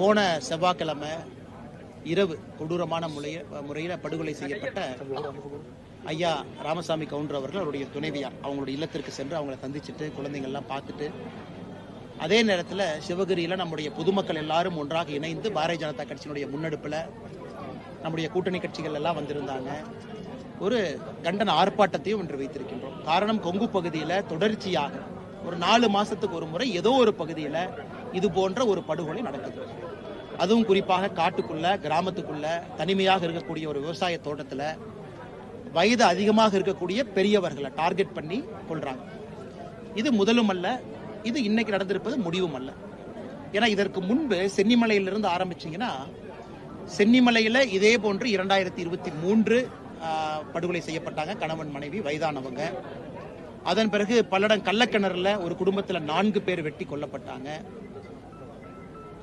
போன செவ்வாய்க்கிழமை இரவு கொடூரமான முறையில் படுகொலை செய்யப்பட்ட ஐயா ராமசாமி கவுண்டர் அவர்கள் அவருடைய துணைவியார் அவங்களுடைய இல்லத்திற்கு சென்று அவங்கள சந்திச்சுட்டு குழந்தைங்கள்லாம் பார்த்துட்டு அதே நேரத்தில் சிவகிரியில் நம்முடைய பொதுமக்கள் எல்லாரும் ஒன்றாக இணைந்து பாரதிய ஜனதா கட்சியினுடைய முன்னெடுப்பில் நம்முடைய கூட்டணி கட்சிகள் எல்லாம் வந்திருந்தாங்க. ஒரு கண்டன ஆர்ப்பாட்டத்தையும் இன்று வைத்திருக்கின்றோம். காரணம், கொங்கு பகுதியில் தொடர்ச்சியாக ஒரு 4 மாசத்துக்கு ஒரு முறை ஏதோ ஒரு பகுதியில் இது போன்ற ஒரு படுகொலை நடக்குது. அதுவும் குறிப்பாக காட்டுக்குள்ள, கிராமத்துக்குள்ள, தனிமையாக இருக்கக்கூடிய ஒரு விவசாய தோட்டத்தில் வயது அதிகமாக இருக்கக்கூடிய பெரியவர்களை டார்கெட் பண்ணி கொள்றாங்க. இது முதலும் அல்ல, இது இன்னைக்கு நடந்திருப்பது முடிவும் அல்ல. ஏன்னா இதற்கு முன்பு சென்னிமலையிலிருந்து ஆரம்பிச்சீங்கன்னா, சென்னிமலையில இதே போன்று 2023 படுகொலை செய்யப்பட்டாங்க கணவன் மனைவி வயதானவங்க. அதன் பிறகு பல்லடம் கள்ளக்கிணறுல ஒரு குடும்பத்தில் 4 பேர் வெட்டி கொல்லப்பட்டாங்க.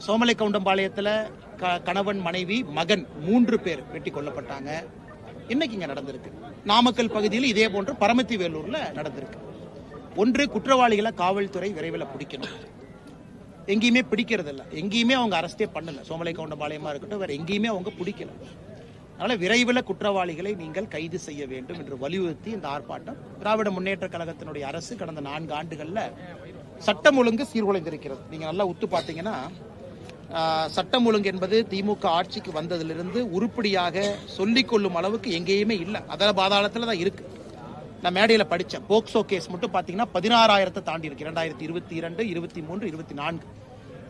சோமலை கவுண்டம்பாளையத்தில் கணவன் மனைவி மகன் 3 பேர் வெட்டி கொல்லப்பட்டாங்க. இன்னைக்கு இங்க நடந்திருக்கு. நாமக்கல் பகுதியில் இதே போன்று பரமத்தி வேலூர்ல நடந்திருக்கு. ஒன்று, குற்றவாளிகளை காவல்துறை விரைவில் பிடிக்கணும். எங்கேயுமே பிடிக்கிறது இல்லை, எங்கேயுமே அவங்க அரெஸ்டே பண்ணல. சோமலை கவுண்டம்பாளையமா இருக்கட்டும், வேற எங்கேயுமே அவங்க பிடிக்கல. அதனால விரைவில் குற்றவாளிகளை நீங்கள் கைது செய்ய வேண்டும் என்று வலியுறுத்தி இந்த ஆர்ப்பாட்டம். திராவிட முன்னேற்ற கழகத்தினுடைய அரசு கடந்த 4 ஆண்டுகள்ல சட்டம் ஒழுங்கு சீர்குலைந்திருக்கிறது. நீங்க நல்லா உத்து பார்த்தீங்கன்னா, சட்டம் ஒழுங்கு என்பது திமுக ஆட்சிக்கு வந்ததிலிருந்து உருப்படியாக சொல்லிக் கொள்ளும் அளவுக்கு எங்கேயுமே இல்லை. அதர பாதாளத்தில் தான் இருக்கு. நான் மேடையில் படித்தேன், போக்சோ கேஸ் மட்டும் பார்த்தீங்கன்னா 16,000 தாண்டி இருக்கு. 2022, 23, 24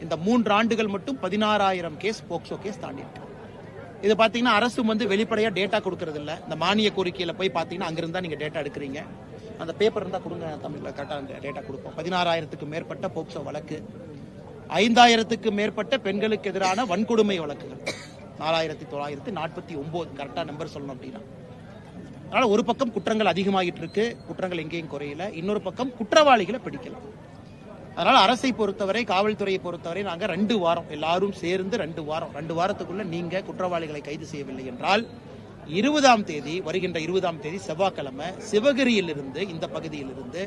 இந்த 3 ஆண்டுகள் மட்டும் 16,000 கேஸ் போக்சோ கேஸ் தாண்டி இருக்கு. இது பார்த்தீங்கன்னா அரசு வெளிப்படையாக டேட்டா கொடுக்கறது இல்லை. இந்த மானிய கோரிக்கையில் போய் பார்த்தீங்கன்னா அங்கிருந்தா நீங்கள் டேட்டா எடுக்கிறீங்க. அந்த பேப்பர் இருந்தால் கொடுங்க, தமிழில் கரெக்டாக டேட்டா கொடுப்போம். 16,000க்கு மேற்பட்ட போக்சோ வழக்கு, 5,000க்கு மேற்பட்ட பெண்களுக்கு எதிரான வன்கொடுமை வழக்குகள், 4,949 கரெக்டா நம்பர் சொல்லணும் அப்படின்னா. அதனால ஒரு பக்கம் குற்றங்கள் அதிகமாகிட்டு இருக்கு, குற்றங்கள் எங்கேயும் குறையல. இன்னொரு பக்கம் குற்றவாளிகளை பிடிக்கல. அதனால அரசை பொறுத்தவரை, காவல்துறையை பொறுத்தவரை நாங்க 2 வாரம் எல்லாரும் சேர்ந்து 2 வாரத்துக்குள்ள நீங்க குற்றவாளிகளை கைது செய்யவில்லை என்றால் 20ஆம் தேதி, வருகின்ற 20ஆம் தேதி செவ்வாய்க்கிழமை சிவகிரியிலிருந்து, இந்த பகுதியிலிருந்து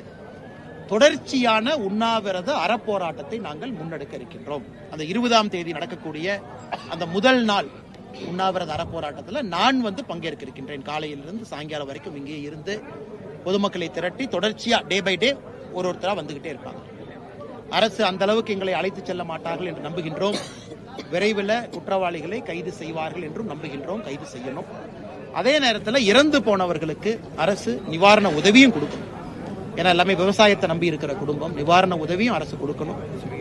தொடர்ச்சியான உண்ணாவிரத அறப்போராட்டத்தை நாங்கள் முன்னெடுக்க இருக்கின்றோம். அந்த 20ஆம் தேதி நடக்கக்கூடிய அந்த முதல் நாள் உண்ணாவிரத அறப்போராட்டத்தில் நான் பங்கேற்க இருக்கின்றேன். காலையிலிருந்து சாயங்காலம் வரைக்கும் இங்கே இருந்து பொதுமக்களை திரட்டி தொடர்ச்சியா டே பை டே ஒருத்தரா வந்துகிட்டே இருப்பாங்க. அரசு அந்த அளவுக்கு எங்களை அழைத்து செல்ல மாட்டார்கள் என்று நம்புகின்றோம். விரைவில் குற்றவாளிகளை கைது செய்வார்கள் என்றும் நம்புகின்றோம். கைது செய்யணும். அதே நேரத்தில் இறந்து போனவர்களுக்கு அரசு நிவாரண உதவியும் கொடுக்கணும். ஏன்னா எல்லாமே விவசாயத்தை நம்பி இருக்கிற குடும்பம், நிவாரண உதவியும் அரசு கொடுக்கணும்.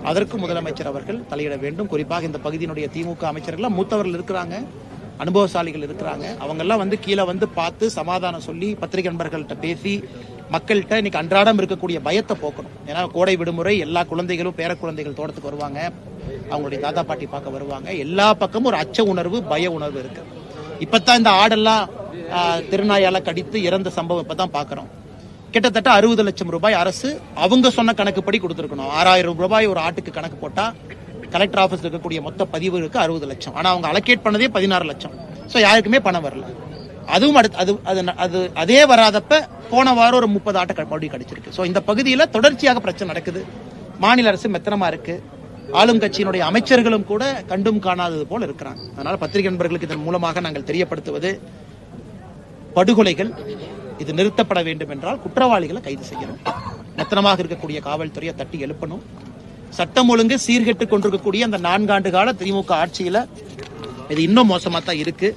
அதற்கு முதலமைச்சர் அவர்கள் தலையிட வேண்டும். குறிப்பாக இந்த பகுதியினுடைய திமுக அமைச்சர்கள் மூத்தவர்கள் இருக்கிறாங்க, அனுபவசாலிகள் இருக்கிறாங்க. அவங்கெல்லாம் கீழே பார்த்து சமாதானம் சொல்லி பத்திரிகை நண்பர்கள்ட்ட பேசி மக்கள்கிட்ட இன்னைக்கு அன்றாடம் இருக்கக்கூடிய பயத்தை போக்கணும். ஏன்னா கோடை விடுமுறை, எல்லா குழந்தைகளும் பேர குழந்தைகள் தோட்டத்துக்கு வருவாங்க, அவங்களுடைய தாத்தா பாட்டி பார்க்க வருவாங்க. எல்லா பக்கமும் ஒரு அச்ச உணர்வு, பய உணர்வு இருக்கு. இப்பதான் இந்த ஆடெல்லாம் திருநாயால கடித்து இறந்த சம்பவம் இப்பதான் பாக்குறோம். கிட்டத்தட்ட 60 லட்சம் ரூபாய் அரசு அவங்க சொன்ன கணக்குப்படி கொடுத்திருக்கணும். 6,000 ரூபாய் ஒரு ஆட்டுக்கு கணக்கு போட்டா கலெக்டர் ஆபீஸ் இருக்கக்கூடிய மொத்த பதிவுகளுக்கு 60 லட்சம். ஆனா அவங்க அலோகேட் பண்ணதே 16 லட்சம். சோ யாருக்குமே பணம் வரல. அதுவும் அது அதே வராதப்ப போன வாரம் ஒரு 30 ஆட்டை மறுபடியும் கிடைச்சிருக்கு. சோ இந்த பகுதியில தொடர்ச்சியாக பிரச்சனை நடக்குது. மாநில அரசு மெத்தனமா இருக்கு. ஆளும் கட்சியினுடைய அமைச்சர்களும் கூட கண்டும் காணாதது போல இருக்கிறாங்க. அதனால பத்திரிகை நண்பர்களுக்கு இதன் மூலமாக நாங்கள் தெரியப்படுத்துவது, படுகொலைகள் இது நிறுத்தப்பட வேண்டும் என்றால் குற்றவாளிகளை கைது செய்யணும். மெத்தனமாக இருக்கக்கூடிய காவல்துறையை தட்டி எழுப்பணும். சட்டம் ஒழுங்கு சீர்கெட்டுக் கொண்டிருக்கக்கூடிய அந்த 4 ஆண்டு கால திமுக ஆட்சியில இது இன்னும் மோசமா தான் இருக்கு.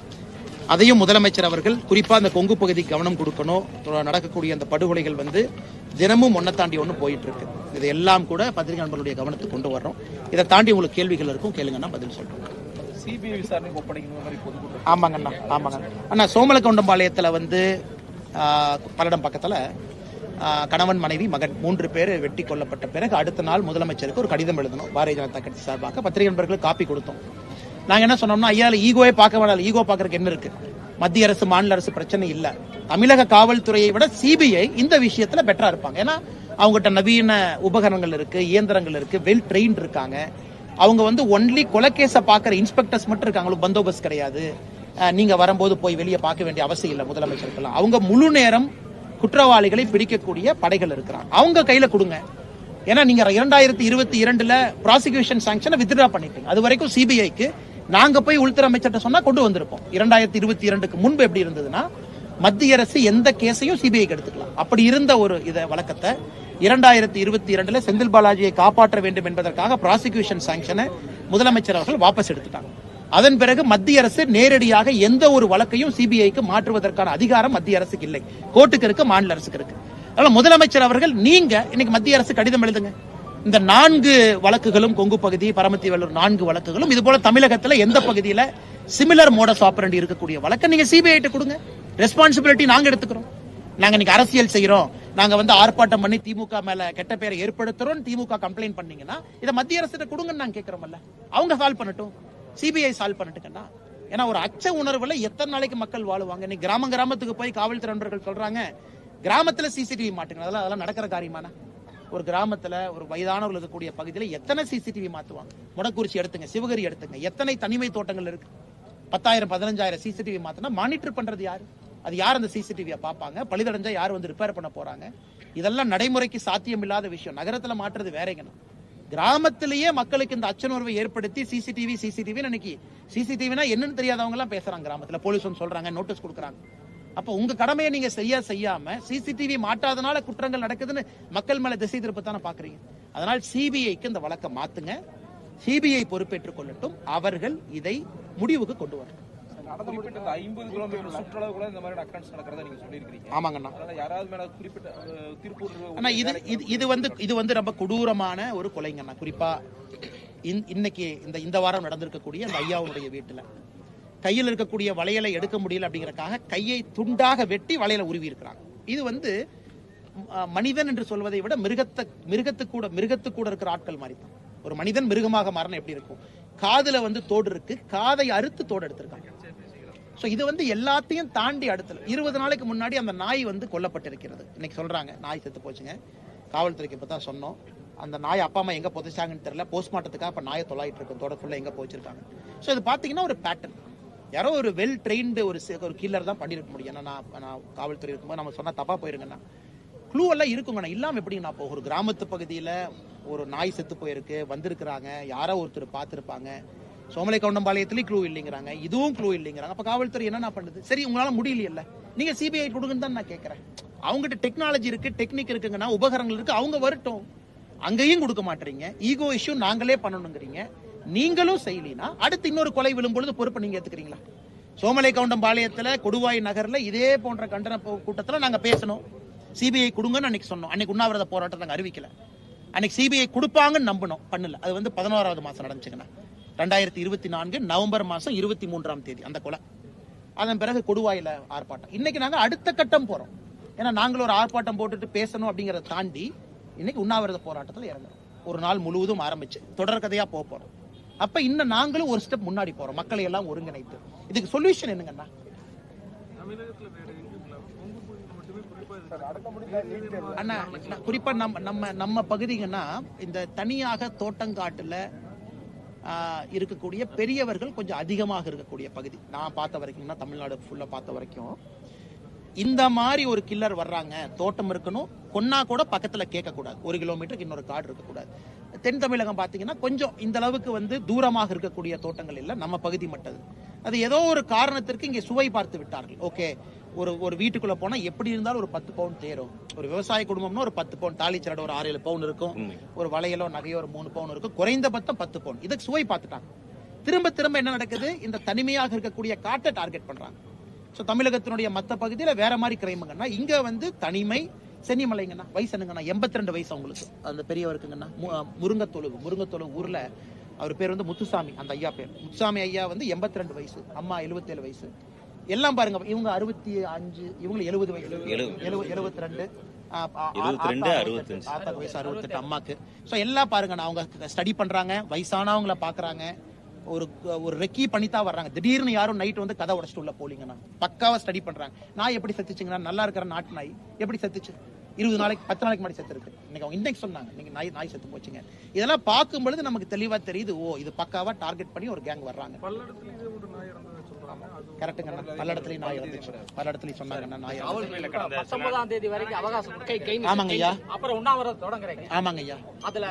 அதையும் முதலமைச்சர் அவர்கள் குறிப்பா அந்த கொங்கு பகுதி கவனம் கொடுக்கணும். நடக்கக்கூடிய அந்த படுகொலைகள் தினமும் ஒன்ன தாண்டி ஒன்று போயிட்டு இருக்கு. இதையெல்லாம் கூட பத்திரிகை நண்பர்களுடைய கவனத்துக்கு கொண்டு வர்றோம். இதை தாண்டி உங்களுக்கு கேள்விகள் இருக்கும், கேளுங்கன்னா பதில் சொல்றோம். சிபிஐ விசாரணை ஒப்படைக்கணும். ஆமாங்கண்ணா, ஆமாங்க அண்ணா. சோமலக்கவுண்டம்பாளையத்தில் பல்லடம் பக்கத்துல கணவன் மனைவி மகன் 3 பேர் வெட்டி கொல்லப்பட்ட பிறகு அடுத்த நாள் முதலமைச்சருக்கு ஒரு கடிதம் எழுதணும். பாரதிய ஜனதா கட்சி சார்பாக பத்திரிகை நண்பர்களுக்கு காப்பி கொடுத்தோம். நாங்க என்ன சொன்னோம்னா, ஐயா ஈகோவே பார்க்க வேண்டாம், ஈகோ பார்க்கறதுக்கு என்ன இருக்கு? மத்திய அரசு மாநில அரசு பிரச்சனை இல்ல. தமிழக காவல்துறையை விட சிபிஐ இந்த விஷயத்துல பெட்டரா இருப்பாங்க. ஏன்னா அவங்ககிட்ட நவீன உபகரணங்கள் இருக்கு, இயந்திரங்கள் இருக்கு, வெல் ட்ரெயின்ட் இருக்காங்க. அவங்க ஒன்லி கொலைகேஸை பார்க்குற இன்ஸ்பெக்டர்ஸ் மட்டும் இருக்காங்க, பந்தோபஸ்த் கிடையாது. நீங்க வரும்போது போய் வெளியே பார்க்க வேண்டிய அவசியம் இல்லை முதலமைச்சருக்கெல்லாம். அவங்க முழு நேரம் குற்றவாளிகளை பிடிக்கக்கூடிய படைகள் இருக்கிறாங்க. அவங்க கையில கொடுங்க. ஏன்னா நீங்க 2022 ப்ராசிக்யூஷன் சாங்ஷனை வித்ட்ரா பண்ணிட்டீங்க. அது வரைக்கும் சிபிஐக்கு நாங்க போய் உள்துறை அமைச்சர்கிட்ட சொன்னா கொண்டு வந்திருப்போம். 2022க்கு முன்பு எப்படி இருந்ததுன்னா மத்திய அரசு எந்த கேஸையும் சிபிஐக்கு எடுத்துக்கலாம். அப்படி இருந்த ஒரு வழக்கத்தை 2022 செந்தில் பாலாஜியை காப்பாற்ற வேண்டும் என்பதற்காக ப்ராசிக்யூஷன் சாங்ஷனை முதலமைச்சர் அவர்கள் வாபஸ் எடுத்துட்டாங்க. அதன் பிறகு மத்திய அரசு நேரடியாக எந்த ஒரு வழக்கையும் சிபிஐக்கு மாற்றுவதற்கான அதிகாரம் மத்திய அரசுக்கு இல்லை. கோர்ட்டுக்கு இருக்கு, மாநில அரசுக்கு இருக்கு. அதனால முதலமைச்சர் அவர்கள் நீங்க இன்னைக்கு மத்திய அரசு கடிதம் எழுதுங்க. இந்த 4 வழக்குகளும் கொங்கு பகுதி, பரமத்தி வேலூர் 4 வழக்குகளும் இது போல தமிழகத்துல எந்த பகுதியில சிமிலர் மோடஸ் ஆபரண்டி இருக்கக்கூடிய வழக்கை நீங்க சிபிஐ கொடுங்க. ரெஸ்பான்சிபிலிட்டி நாங்க எடுத்துக்கிறோம். நாங்க இன்னைக்கு அரசியல் செய்யறோம், நாங்க ஆர்ப்பாட்டம் பண்ணி திமுக மேல கெட்ட பேரை ஏற்படுத்துறோம், திமுக கம்ப்ளைண்ட் பண்ணீங்கன்னா இதை மத்திய அரசு கொடுங்கன்னு நாங்க கேட்கிறோம்ல. அவங்க சால்வ் பண்ணட்டும், சிபிஐ சால்வ் பண்ணட்டுங்கன்னா. ஏன்னா ஒரு அச்ச உணர்வுல எத்தனை நாளைக்கு மக்கள் வாழுவாங்க? இன்னைக்கு கிராமத்துக்கு போய் காவல்துறை நண்பர்கள் சொல்றாங்க கிராமத்துல சிசிடிவி மாட்டுங்க. அதெல்லாம் நடக்கிற காரியமான? ஒரு கிராமத்துல ஒரு வயதானவர்கள் இருக்கக்கூடிய பகுதியில எத்தனை சிசிடிவி மாத்துவாங்க? முடக்குறிச்சி எடுத்துங்க, சிவகிரி எடுத்துங்க, எத்தனை தனிமை தோட்டங்கள் இருக்கு? 10,000 15,000 சிசிடிவி மாத்தினா மானிட்டர் பண்றது யாரு? அது யார் அந்த சிசிடிவியை பார்ப்பாங்க? பழுதடைஞ்சா யார் ரிப்பேர் பண்ண போறாங்க? இதெல்லாம் நடைமுறைக்கு சாத்தியம் இல்லாத விஷயம். நகரத்துல மாற்றுறது வேறங்கண்ணா. கிராமத்திலேயே மக்களுக்கு இந்த அச்சனுணர்வை ஏற்படுத்தி சிசிடிவி இன்னைக்கு சிசிடிவினா என்னன்னு தெரியாதவங்க எல்லாம் பேசுறாங்க. கிராமத்துல போலீஸ் சொல்றாங்க, நோட்டீஸ் கொடுக்குறாங்க. அப்ப உங்க கடமையை நீங்க செய்யாம சிசிடிவி மாட்டாதனால குற்றங்கள் நடக்குதுன்னு மக்கள் மேல திசை திருப்பத்தானே பாக்குறீங்க. அதனால் சிபிஐக்கு இந்த வழக்கை மாத்துங்க. சிபிஐ பொறுப்பேற்றுக் கொள்ளட்டும். அவர்கள் இதை முடிவுக்கு கொண்டு வரட்டும். 50 கிலோமீட்டர் சுற்றளவு கூட இந்த மாதிரி அக்கரன்ஸ் நடக்கிறதா நீங்க சொல்லியிருக்கீங்க. ஆமாங்கண்ணா. யாராவது மேல குறிப்பிட்ட திருப்பூர் இது ரொம்ப கொடூரமான ஒரு கொலைங்கண்ணா. குறிப்பா இன்னைக்கு இந்த வாரம் நடந்திருக்கக்கூடிய அந்த ஐயாவுடைய வீட்டுல கையில் இருக்கக்கூடிய வளையலை எடுக்க முடியல அப்படிங்கறக்காக கையை துண்டாக வெட்டி வளையலை உருவி இருக்கிறாங்க. இது மனிதன் என்று சொல்வதை விட மிருகத்து கூட இருக்கிற ஆட்கள் மாதிரி தான். ஒரு மனிதன் மிருகமாக மாறினா எப்படி இருக்கும்? காதுல தோடு இருக்கு, காதை அறுத்து தோடு எடுத்திருக்காங்க. இது எல்லாத்தையும் தாண்டி அடுத்த 20 நாளைக்கு முன்னாடி அந்த நாய் கொல்லப்பட்டிருக்கிறது. இன்னைக்கு சொல்றாங்க நாய் செத்து போச்சுங்க. காவல்துறைக்கு இப்பதான் சொன்னோம். அந்த நாய் அப்பா அம்மா எங்க புதைச்சாங்கன்னு தெரியல. போஸ்ட்மார்ட்டத்துக்காக இப்ப நாயை தொலைட்டு இருக்கும், தோட ஃபுல்லா எங்க போச்சிருக்காங்க. இது பாத்தீங்கன்னா ஒரு பேட்டர்ன். யாரோ ஒரு வெல் ட்ரெயின்டு ஒரு கில்லர் தான் பண்ணிருக்க முடியும். நான் காவல்துறை இருக்கும்போது நம்ம சொன்னா தப்பா போயிருங்கன்னா க்ளூ எல்லாம் இருக்குங்கண்ணா. இல்லாம எப்படிங்கண்ணா? இப்போ ஒரு கிராமத்து பகுதியில ஒரு நாய் செத்து போயிருக்கு, வந்திருக்கிறாங்க, யாரோ ஒருத்தர் பார்த்திருப்பாங்க. சோமலை கவுண்டம்பாளையத்திலேயும் க்ளூ இல்லைங்கிறாங்க, இதுவும் க்ளூ இல்லைங்கிறாங்க. அப்ப காவல்துறை என்ன பண்ணுது? சரி, உங்களால முடியலையல்ல, நீங்க சிபிஐ கொடுங்கன்னு தான் நான் கேட்கறேன். அவங்ககிட்ட டெக்னாலஜி இருக்கு, டெக்னிக் இருக்குங்கன்னா, உபகரணங்கள் இருக்கு, அவங்க வரட்டும். அங்கேயும் கொடுக்க மாட்டீங்க. ஈகோ இஷ்யூ நாங்களே பண்ணணுங்கிறீங்க. நீங்களும் செய்யலினா அடுத்து இன்னொரு கொலை விழும்பொழுது பொறுப்பு நீங்க ஏத்துக்கிறீங்களா? சோமலை கவுண்டம்பாளையத்துல கொடுவாய் நகர்ல இதே போன்ற கண்டன கூட்டத்துல நாங்க பேசணும், சிபிஐ கொடுங்கன்னு அன்னைக்கு சொன்னோம். அன்னைக்கு உண்ணாவிரத போராட்டம் நாங்க அறிவிக்கல. அன்னைக்கு சிபிஐ கொடுப்பாங்கன்னு நம்பணும், பண்ணல. அது 11வது மாசம் நடந்துச்சுங்கண்ணா. 2024 நவம்பர் மாசம் 23ஆம் தேதி அந்த கொலை. அதன் பிறகு கொடுவாயில ஆர்ப்பாட்டம். இன்னைக்கு நாங்க அடுத்த கட்டம் போறோம். ஏன்னா நாங்களும் ஒரு ஆர்ப்பாட்டம் போட்டுட்டு பேசணும் அப்படிங்கறத தாண்டி இன்னைக்கு உண்ணாவிரத போராட்டத்தில் இறங்குறோம். ஒரு நாள் முழுவதும் ஆரம்பிச்சு தொடர் கதையா போறோம். அப்ப இன்னும் நாங்களும் ஒரு ஸ்டெப் முன்னாடி போறோம், மக்களை எல்லாம் ஒருங்கிணைத்து. இதுக்கு சொல்யூஷன் என்னங்கன்னா, அண்ணா குறிப்பா நம்ம பகுதிங்கன்னா இந்த தனியாக தோட்டங்காட்டுல இருக்கக்கூடிய பெரியவர்கள் கொஞ்சம் அதிகமாக இருக்கக்கூடிய பகுதி. நான் பார்த்த வரைக்கும், தமிழ்நாடு ஃபுல்லா பார்த்த வரைக்கும், இந்த மாதிரி ஒரு கில்லர் வர்றாங்க, தோட்டம் இருக்கணும், கொன்னா கூட பக்கத்துல கேட்க கூடாது, 1 கிலோமீட்டருக்கு இன்னொரு காடு இருக்கக்கூடாது. தென் தமிழகம் பாத்தீங்கன்னா கொஞ்சம் இந்த அளவுக்கு தூரமாக இருக்கக்கூடிய தோட்டங்கள் இல்ல, நம்ம பகுதி மட்டும். அது ஏதோ ஒரு காரணத்திற்கு இங்கே சுவை பார்த்து விட்டார்கள். ஓகே, ஒரு வீட்டுக்குள்ள போனா எப்படி இருந்தாலும் ஒரு 10 பவுன் தேரும். ஒரு விவசாய குடும்பம்னா ஒரு 10 பவுன், தாலிச்சரடை ஒரு 6-7 பவுன் இருக்கும், ஒரு வளையலோ நகையோ ஒரு 3 பவுன் இருக்கும், குறைந்தபட்சம் 10 பவுன். இதுக்கு சுவை பார்த்துட்டாங்க. திரும்ப என்ன நடக்குது? இந்த தனிமையாக இருக்கக்கூடிய காட்டை டார்கெட் பண்றாங்க. தமிழகத்தினுடைய மத்த பகுதியில வேற மாதிரி கிரைமுங்கன்னா, இங்க தனிமை. சென்னிமலைங்கண்ணா வயசு என்னங்கண்ணா? 82 வயசு அவங்களுக்கு, அந்த பெரியவருக்குங்கண்ணா. முருங்கத்தொழுவு ஊர்ல அவர் பேர் முத்துசாமி, அந்த ஐயா பேர் முத்துசாமி ஐயா 82 வயசு, அம்மா 77 வயசு. எல்லாம் பாருங்க, இவங்க 65, இவங்க 70 வயசு, 72, ஆத்தாக்கு வயசு 68, அம்மாக்கு. எல்லாம் பாருங்க, அவங்க ஸ்டடி பண்றாங்க, வயசானவங்களை பாக்குறாங்க, ஒரு ரெக்கி பண்ணித்தான் வர்றாங்க. திடீர்னு யாரும் நைட் கதை உடைச்சிட்டு உள்ள போலீங்கன்னா பக்காவா ஸ்டடி பண்றாங்க. நாய் எப்படி செத்துச்சுங்கன்னா, நல்லா இருக்கிற நாட்டு நாய் எப்படி செத்துச்சு? 20 நாளைக்கு 10 நாளைக்கு முன்னாடி செத்து இருக்கு. இன்னைக்கு சொன்னாங்க, இன்னைக்கு நாய் செத்து போச்சுங்க. இதெல்லாம் பார்க்கும் பொழுது நமக்கு தெளிவா தெரியுது, ஓ, இது பக்காவா டார்கெட் பண்ணி ஒரு கேங் வர்றாங்க. கரெக்டுங்கண்ணா. பல இடத்துலயும் நாய் வந்துச்சு, பல இடத்துலயும் சொன்னாங்கண்ணா நாய். 19ஆம் தேதி வரைக்கும் அவகாசம் ஆமாங்க ஐயா, அப்புறம் உண்ணாவிரதம் தொடங்குறீங்க. ஆமாங்க ஐயா. அதுல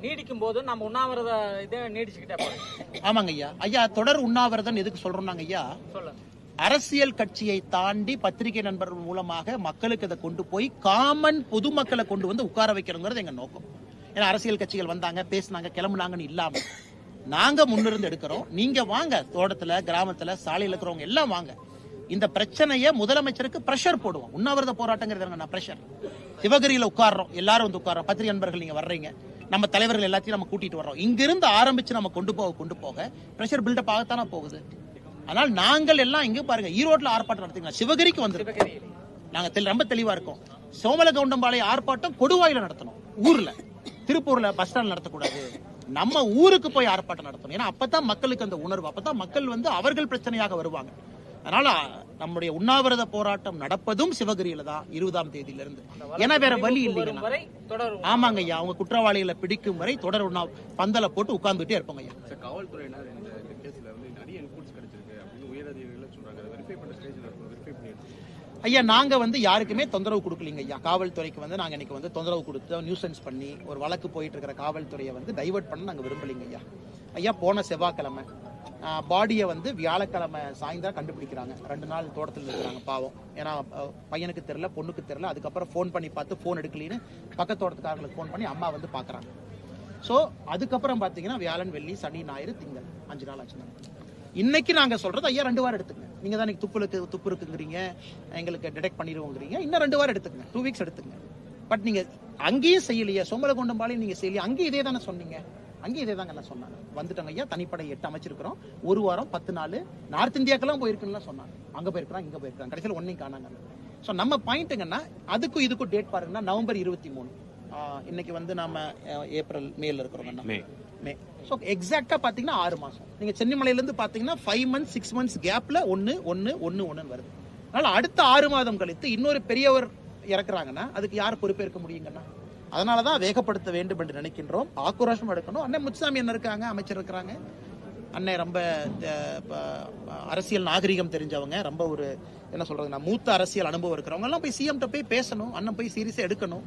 நீடிக்கும் போது நம்ம உண்ணாவிரத இதை நீடிச்சுக்கிட்டே போறோம். ஆமாங்க ஐயா. ஐயா தொடர் உண்ணாவிரதம் எதுக்கு சொல்றோம்னாங்க ஐயா, சொல்லுங்க. அரசியல் கட்சியை தாண்டி பத்திரிகை நண்பர்கள் மூலமாக மக்களுக்கு அதை கொண்டு போய் காமன் பொதுமக்களை கொண்டு வந்து உட்கார வைக்கிறோங்கிறது எங்க நோக்கம். ஏன்னா அரசியல் கட்சிகள் வந்தாங்க, பேசினாங்க, கிளம்புனாங்கன்னு இல்லாம நாங்க முன்னிருந்து எடுக்கிறோம். நீங்க வாங்க, தோட்டத்துல, கிராமத்துல, சாலையில இருக்கிறவங்க எல்லாம் வாங்க. இந்த பிரச்சனையை முதலமைச்சருக்கு பிரஷர் போடுவோம். உண்ணாவிரத போராட்டங்கிறது பிரஷர். சிவகிரியில உட்கார்றோம், எல்லாரும் வந்து உட்கார்றோம். பத்திரிகை நண்பர்கள் நீங்க வர்றீங்க, நம்ம தலைவர்கள் எல்லாத்தையும் நம்ம கூட்டிட்டு வர்றோம். இங்கிருந்து ஆரம்பிச்சு நம்ம கொண்டு போக பிரஷர் பில்டப் ஆகத்தானே போகுது. ஆனால் நாங்கள் எல்லாம் இங்க பாருங்க, ஈரோட்ல ஆர்ப்பாட்டம் நடத்துங்க, சிவகிரிக்கு வந்து நாங்க ரொம்ப தெளிவா இருக்கோம். சோமலகவுண்டம்பாளைய ஆர்ப்பாட்டம் கொடுவாயில நடத்தணும், ஊர்ல. திருப்பூர்ல பஸ் ஸ்டாண்ட் நடத்தக்கூடாது, நம்ம ஊருக்கு போய் ஆர்ப்பாட்டம் நடத்தணும். ஏன்னா அப்பதான் மக்களுக்கு அந்த உணர்வு, அப்பதான் மக்கள் வந்து அவர்கள் பிரச்சனையாக வருவாங்க. அதனால நம்முடைய உண்ணாவிரத போராட்டம் நடப்பதும் சிவகிரியில தான் 20ஆம் தேதியிலிருந்து. ஏன்னா வேற வழி இல்லைங்க. ஆமாங்க ஐயா, அவங்க குற்றவாளிகளை பிடிக்கும் வரை தொடர் பந்தல போட்டு உட்கார்ந்துட்டே இருப்பாங்க ஐயா. காவல்துறையினர் இந்த கேஸ்ல வந்து நிறைய இன்புட்ஸ் கிடைச்சிருக்கு அப்படின்னு உயரதிகாரிகள் சொல்றாங்க. வெரிஃபை பண்ண ஸ்டேஜ்ல இருக்கும், வெரிஃபை பண்ணிட்டு ஐயா நாங்க வந்து யாருக்குமே தொந்தரவு கொடுக்கலீங்க ஐயா. காவல்துறைக்கு வந்து நாங்க இன்னைக்கு வந்து தொந்தரவு கொடுத்து நியூசன்ஸ் பண்ணி ஒரு வழக்கு போயிட்டு இருக்கிற காவல்துறையை வந்து டைவர்ட் பண்ண நாங்க விரும்பலீங்க ஐயா. ஐயா போன செவ்வாய்க்கிழமை பாடியை வந்து வியாழக்கிழமை சாயந்தரம் கண்டுபிடிக்கிறாங்க. 2 நாள் தோட்டத்தில் இருக்கிறாங்க பாவம். ஏன்னா பையனுக்கு தெரியல, பொண்ணுக்கு தெரியல. அதுக்கப்புறம் ஃபோன் பண்ணி பார்த்து ஃபோன் எடுக்கலின்னு பக்கத்து தோட்டத்துக்காரங்களுக்கு ஃபோன் பண்ணி அம்மா வந்து பாக்குறாங்க. ஸோ அதுக்கப்புறம் பாத்தீங்கன்னா வியாழன், வெள்ளி, சனி, ஞாயிறு, திங்கள் 5 நாள் ஆச்சு. இன்னைக்கு நாங்க சொல்றது ஐயா 2 வாரம் எடுத்துக்கங்க. நீங்க தான் துப்பு இருக்குங்கிறீங்க, எங்களுக்கு டிடெக்ட் பண்ணிடுவோங்கிறீங்க. இன்னும் 2 வாரம் எடுத்துக்கங்க, 2 வீக்ஸ் எடுத்துக்கங்க. பட் நீங்க அங்கேயும் செய்யலையா, சோமலகவுண்டம்பாளையம் நீங்க செய்யலையா, அங்கேயும் இதே தானே சொன்னீங்க, அங்கேயும் இதே தாங்க சொன்னாங்க. வந்துட்டாங்க ஐயா, தனிப்படை 8 அமைச்சிருக்கிறோம், 1 வாரம் 10 நாள். நார்த் இந்தியாக்கெல்லாம் போயிருக்குன்னு சொன்னாங்க, அங்க போயிருக்காங்க, இங்க போயிருக்காங்க, கடைசியில் ஒன்னையும் காணாங்க. ஸோ நம்ம பாயிண்ட்டுங்கன்னா அதுக்கும் இதுக்கும் டேட் பாருங்கன்னா நவம்பர் 23. இன்னைக்கு வந்து நாம ஏப்ரல் மேல இருக்கிறோம், மே. ஸோ எக்ஸாக்டா பாத்தீங்கன்னா 6 மாசம். நீங்க சென்னிமலையில இருந்து பாத்தீங்கன்னா 5 months 6 months கேப்ல 1 வருது. அதனால அடுத்த 6 மாதம் கழித்து இன்னொரு பெரியவர் இறக்குறாங்கன்னா அதுக்கு யார் பொறுப்பேற்க முடியுங்கன்னா? அதனாலதான் வேகப்படுத்த வேண்டும் என்று நினைக்கின்றோம். ஆக்ரோஷம் எடுக்கணும். அண்ணன் முத்துசாமி என்ன இருக்காங்க, அமைச்சர் இருக்கிறாங்க. அண்ணன் ரொம்ப அரசியல் நாகரிகம் தெரிஞ்சவங்க, ரொம்ப ஒரு என்ன சொல்றது, மூத்த அரசியல் அனுபவம் இருக்கிறவங்க எல்லாம் போய் சிஎம் போய் பேசணும். அண்ணன் போய் சீரியஸா எடுக்கணும்.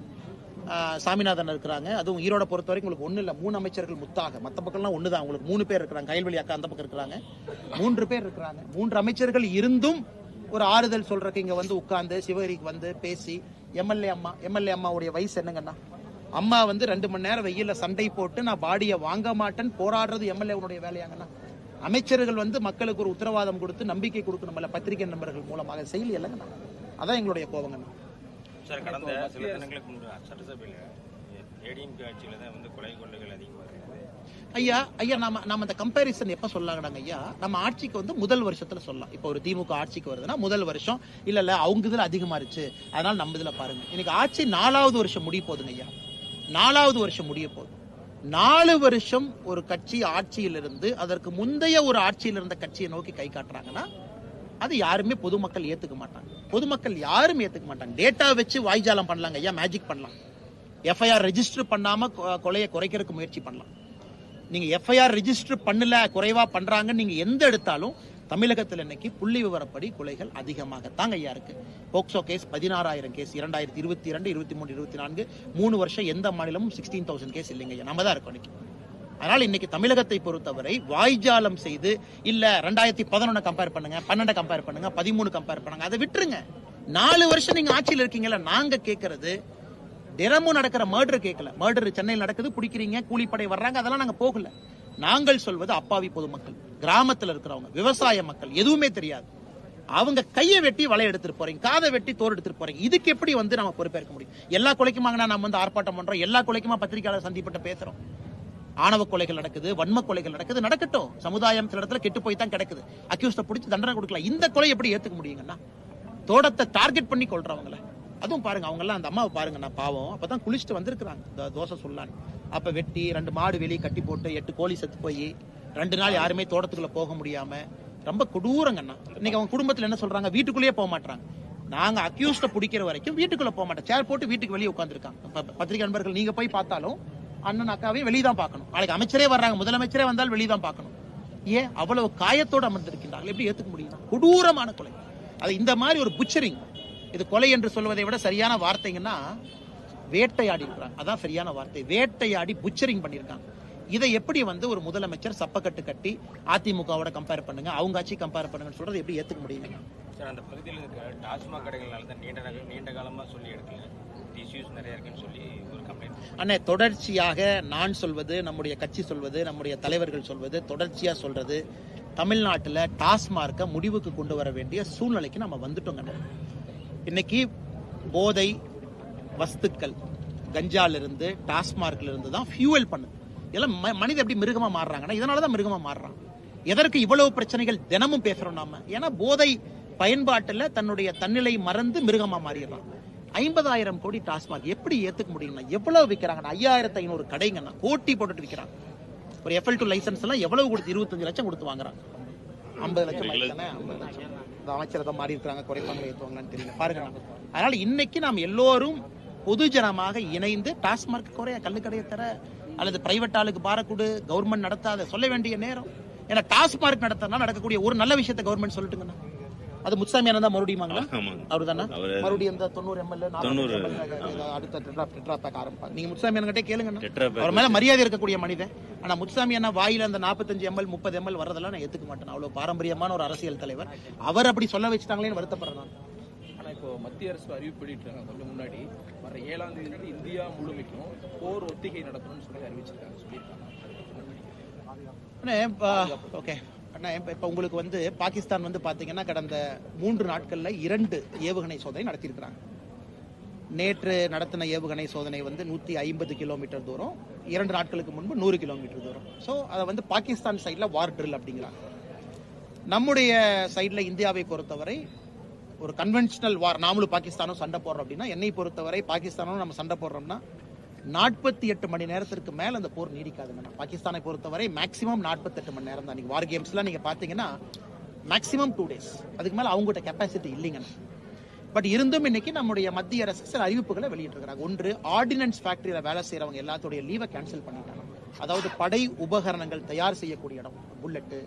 சாமிநாதன் இருக்கிறாங்க. அதுவும் ஈரோட பொறுத்த வரைக்கும் உங்களுக்கு 1 இல்ல 3 அமைச்சர்கள் முத்தாக, மற்ற பக்கம்லாம் 1 தான். உங்களுக்கு 3 பேர் இருக்கிறாங்க. கைல்வெளி அக்கா அந்த பக்கம் இருக்கிறாங்க, 3 பேர் இருக்கிறாங்க. 3 அமைச்சர்கள் இருந்தும் ஒரு ஆறுதல் சொல்றதுக்கு இங்க வந்து உட்கார்ந்து சிவகிரிக்கு வந்து பேசி எம்எல்ஏ அம்மாவுடைய வயசு என்னங்கன்னா, அம்மா வந்து 2 மணி நேரம் வெயில சண்டை போட்டு நான் பாடியை வாங்க மாட்டேன்னு போராடுறது எம்எல்ஏ வேலையாங்கன்னா, அமைச்சர்கள் வந்து மக்களுக்கு ஒரு உத்தரவாதம் கொடுத்து நம்பிக்கை கொடுக்கணும், பத்திரிகை நண்பர்கள் மூலமாக செயல் இல்லைங்கண்ணா. அதான் எங்களுடைய கோபங்கண்ணா. சார், கடந்த சில தினங்களுக்கு முன்பு சட்டசபையில் ஏடிஎம்கே ஆட்சியில் தான் வந்து கொலை கொள்ளைகள் அதிகமாக இருக்குது. ஐயா நாம அந்த கம்பேரிசன் எப்ப சொல்லாங்கடாங்க ஐயா, நம்ம ஆட்சிக்கு வந்து முதல் வருஷத்துல சொல்லலாம். இப்போ ஒரு திமுக ஆட்சிக்கு வருதுன்னா முதல் வருஷம் இல்ல அவங்க இதுல அதிகமா இருந்துச்சு, அதனால நம்ம இதுல பாருங்க. இன்னைக்கு ஆட்சி 4வது வருஷம் முடிய போகுதுங்க ஐயா, 4வது வருஷம் முடிய போகுது. 4 வருஷம் ஒரு கட்சி ஆட்சியிலிருந்து அதற்கு முந்தைய ஒரு ஆட்சியில் இருந்த கட்சியை நோக்கி கை காட்டுறாங்கன்னா அது யாருமே பொதுமக்கள் ஏத்துக்க மாட்டாங்க. பொதுமக்கள் யாரும் ஏத்துக்க மாட்டாங்க. டேட்டா வச்சு வாய்ஜாலம் பண்ணலாங்க ஐயா, மேஜிக் பண்ணலாம். எஃப்ஐஆர் ரெஜிஸ்டர் பண்ணாம கொலையை குறைக்கிறதுக்கு முயற்சி பண்ணலாம். நீங்க எஃப்ஐஆர் ரெஜிஸ்டர் பண்ணல, குறைவா பண்றாங்க நீங்க எந்த எடுத்தாலும் தமிழகத்தில் இன்னைக்கு புள்ளி விவரப்படி கொலைகள் அதிகமாகத்தாங்க ஐயா இருக்கு. போக்சோ கேஸ் 16,000 கேஸ் 2022, 23, 24 3 வருஷம் எந்த மாநிலமும் 16,000 கேஸ் இல்லைங்க ஐயா, நம்ம தான் இருக்கோம் இன்னைக்கு. அதனால இன்னைக்கு தமிழகத்தை பொறுத்தவரை வாய்ஜாலம் செய்து இல்ல 2011 கம்பேர் பண்ணுங்க, 12 கம்பேர் பண்ணுங்க, 13 கம்பேர் பண்ணுங்க, அதை விட்டுருங்க. 4 வருஷம் நீங்க ஆட்சியில் இருக்கீங்கல்ல. நாங்க கேட்கறது தினமும் நடக்கிற மர்டர் கேட்கல. மர்டர் சென்னையில் நடக்குது, பிடிக்கிறீங்க, கூலிப்படை வர்றாங்க, அதெல்லாம் நாங்க போகல. நாங்கள் சொல்வது அப்பாவி பொதுமக்கள், கிராமத்தில் இருக்கிறவங்க, விவசாய மக்கள், எதுவுமே தெரியாது. அவங்க கையை வெட்டி வலை எடுத்துட்டு போறீங்க, காதை வெட்டி தோர் எடுத்துட்டு போறீங்க. இதுக்கு எப்படி வந்து நம்ம பொறுப்பேற்க முடியும்? எல்லா கொலைக்குமாங்கன்னா நம்ம வந்து ஆர்ப்பாட்டம் பண்றோம், எல்லா கொலைக்குமா பத்திரிகையாளர் சந்திப்பட்ட பேசுறோம். ஆணவ கொலைகள் நடக்குது, வன்ம கொலைகள் நடக்குது, நடக்கட்டும். சமுதாயம் சில இடத்துல கெட்டு போய் தான் கிடக்குது. அக்யூஸ்ட பிடிச்சி தண்டனை கொடுக்கலாம். இந்த கொலை எப்படி ஏத்துக்க முடியுங்கன்னா? தோட்டத்தை டார்கெட் பண்ணி கொள்றவங்கள அதுவும் பாருங்க. அவங்க எல்லாம் அந்த அம்மாவை பாருங்க, நான் பாவம் அப்பதான் குளிச்சுட்டு வந்திருக்காங்க தோசை சொல்லான்னு. அப்ப வெட்டி 2 மாடு வெளியே கட்டி போட்டு 8 கோழி செத்து போய் 2 நாள் யாருமே தோட்டத்துக்குள்ள போக முடியாம ரொம்ப கொடூரங்கண்ணா. இன்னைக்கு அவங்க குடும்பத்துல என்ன சொல்றாங்க, வீட்டுக்குள்ளேயே போக மாட்டாங்க. நாங்க அக்யூஸ்ட பிடிக்கிற வரைக்கும் வீட்டுக்குள்ள போக மாட்டோம், சேர் போட்டு வீட்டுக்கு வெளியே உட்காந்துருக்காங்க. பத்திரிகை நண்பர்கள் நீங்க போய் பார்த்தாலும் அண்ணன் அக்காவையும் வெளியே தான் பார்க்கணும். நாளைக்கு அமைச்சரே வர்றாங்க, முதலமைச்சரே வந்தால் வெளியே தான் பார்க்கணும். ஏன் அவ்வளவு காயத்தோடு அமர்ந்திருக்கின்றார்கள்? எப்படி ஏத்துக்க முடியும்? கொடூரமான கொலை. அது இந்த மாதிரி ஒரு புச்சரிங், இது கொலை என்று சொல்வதை விட சரியான வார்த்தைங்கன்னா வேட்டையாடி இருக்கிறாங்க. அதான் சரியான வார்த்தை. வேட்டையாடி புச்சரிங் பண்ணியிருக்காங்க. இதை எப்படி ஒரு முதலமைச்சர் சப்பக்கட்டு கட்டி அதிமுகவோட கம்பேர் பண்ணுங்க, அவங்க ஆட்சி கம்பேர் பண்ணுங்கன்னு சொல்றது எப்படி ஏத்துக்க முடியுங்க? சார், அந்த பகுதியில் இருக்க டாஸ்மாக் கடைகள்னால தான் நீண்ட காலமா சொல்லி எடுக்கல, இஷ்யூஸ் நிறைய இருக்குன்னு சொல்லி ஒரு கம்ப்ளைண்ட். அண்ணே, தொடர்ச்சியாக நான் சொல்வது, நம்முடைய கட்சி சொல்வது, நம்முடைய தலைவர்கள் சொல்வது, தொடர்ச்சியா சொல்றது, தமிழ்நாட்டில் டாஸ்மார்க்கை முடிவுக்கு கொண்டு வர வேண்டிய சூழ்நிலைக்கு நம்ம வந்துட்டோங்க. இன்னைக்கு போதை வஸ்துக்கள் கஞ்சால இருந்து டாஸ்மார்க்ல இருந்து தான் ஃபியூவல் பண்ணுது. இதெல்லாம் மனித எப்படி மிருகமா மாறுறாங்கன்னா இதனாலதான் மிருகமா மாறுறான். எதற்கு இவ்வளவு பிரச்சனைகள் தினமும் பேசுறோம் நாம? ஏன்னா போதை பயன்பாட்டுல தன்னுடைய தன்னிலை மறந்து மிருகமா மாறிடுறான். 50,000 கோடி டாஸ்மாக் எப்படி ஏத்துக்க முடியும்னா? எவ்வளவு விற்கிறாங்கன்னா 5500 கடைங்கன்னா கோட்டி போட்டுட்டு விற்கிறாங்க. ஒரு FL2 லைசன்ஸ் எல்லாம் எவ்வளவு கொடுத்து 25 லட்சம் கொடுத்து வாங்குறாங்க. 50 லட்சம் 50 லட்சம். இந்த அமைச்சர் தான் மாறி இருக்கிறாங்க, குறைப்பாங்க ஏற்றுவாங்களான்னு தெரியல பாருங்க. அதனால இன்னைக்கு நாம் எல்லோரும் பொதுஜனமாக இணைந்து டாஸ்மார்க் குறைய, கள்ளுக்கடையை தர அல்லது பிரைவேட் ஆளுக்கு பாரக்கூடு, கவர்மெண்ட் நடத்தாத சொல்ல வேண்டிய நேரம். ஏன்னா டாஸ்மார்க் நடத்தினா நடக்கக்கூடிய ஒரு நல்ல விஷயத்தை கவர்மெண்ட் சொல்லிட்டுங்கண்ணா. அது முத்துசாமி அண்ணா தான் மறுபடியுமாங்களா? அவரு தானே மறுபடியும் இந்த 90 ML அடுத்த டெட்ரா பேக் ஆரம்பிப்பாங்க. நீங்க முத்துசாமி அண்ணன் கிட்டே கேளுங்க, அவர் மேல மரியாதை இருக்கக்கூடிய மனிதன். ஆனா முத்துசாமி அண்ணா வாயில அந்த 45 ML 30 ML வரதெல்லாம் நான் ஏத்துக்க மாட்டேன். அவ்வளவு பாரம்பரியமான ஒரு அரசியல் தலைவர், அவர் அப்படி சொல்ல வச்சுட்டாங்களேன்னு வருத்தப்படுறேன். ஆனா இப்போ மத்திய அரசு அறிவிப்பு வெளியிட்டாங்க. கொஞ்சம் முன்னாடி வர 7ஆம் தேதி இந்தியா முழுமைக்கும் போர் ஒத்திகை நடத்தணும்னு சொல்லி அறிவிச்சிருக்காங்க, சொல்லியிருக்காங்க. ஓகே அண்ணா, இப்ப உங்களுக்கு பாகிஸ்தான் பாத்தீங்கன்னா கடந்த 3 நாட்கள்ல 2 ஏவுகணை சோதனை நடத்தியிருக்கிறாங்க. நேற்று நடத்தின ஏவுகணை சோதனை 150 கிலோமீட்டர் தூரம், 2 நாட்களுக்கு முன்பு 100 கிலோமீட்டர் தூரம். ஸோ அதை பாகிஸ்தான் சைட்ல வார் ட்ரில் அப்படிங்கிறாங்க. நம்முடைய சைட்ல இந்தியாவை பொறுத்தவரை ஒரு கன்வென்ஷனல் வார், நாமளும் பாகிஸ்தானும் சண்டை போடுறோம் அப்படின்னா, என்னை பொறுத்தவரை பாகிஸ்தானும் நம்ம சண்டை போடுறோம்னா 48 மணி நேரத்திற்கு மேல அந்த போர் நீடிக்காதுங்க. பாகிஸ்தானை பொறுத்தவரை மேக்சிமம் 48 மணி நேரம் தான். வார் கேம்ஸ்லாம் நீங்க பாத்தீங்கன்னா மேக்சிமம் 2 days, அதுக்கு மேல அவங்ககிட்ட கெப்பாசிட்டி இல்லைங்க. பட் இருந்தும் இன்னைக்கு நம்முடைய மத்திய அரசு சில அறிவிப்புகளை வெளியிட்டு இருக்காங்க. ஒன்று, ஆர்டினன்ஸ் ஃபேக்டரியில வேலை செய்யறவங்க எல்லாத்தோடைய லீவை கேன்சல் பண்ணிட்டாங்க. அதாவது படை உபகரணங்கள் தயார் செய்யக்கூடிய இடம், புல்லட்டு,